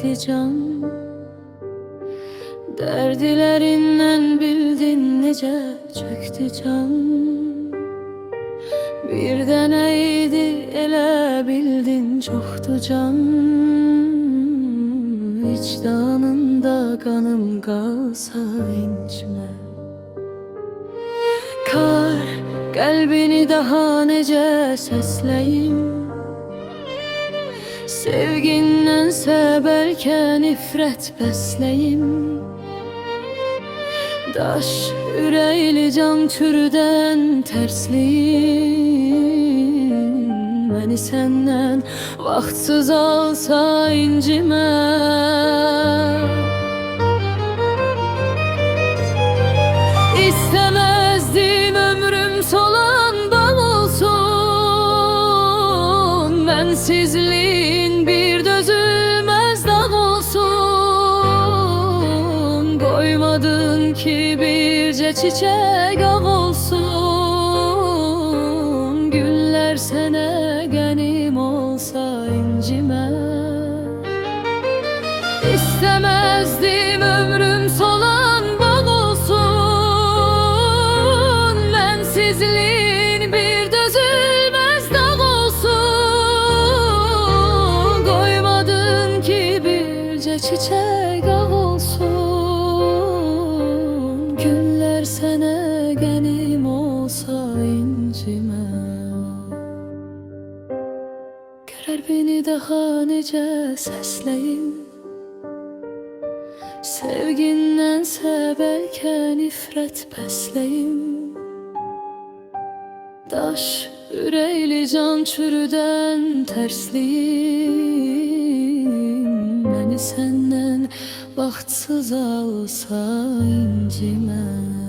çekti can. Derdilerinden bildin nece çöktü can. Bir deneydi elə bildin çoktu can. Vicdanında kanım kalsa incime. Kar kalbini daha nece sesleyim. Sevginnense belki nifret besleyim. Daş üreyli can türden tersliyim. Beni senden vaktsız alsa incime. İstemezdim ömrüm solan bal olsun. Bensizliğin bir dözülmez dağ olsun. Koymadın ki birce çiçek ağ olsun. Güller sene genim olsa incime. İstemezdim ömrüm solan bal olsun. Bensizliğin bir dözülmez dağ olsun. Koymadın ki birce çiçek ağ olsun. Güller sene genim olsa incime. Görer beni daha nece sesleyim. Sevginnense belki nifret besleyim. Daş üreyli can çürüden tersliyim. Beni senden vaktsız alsa incime.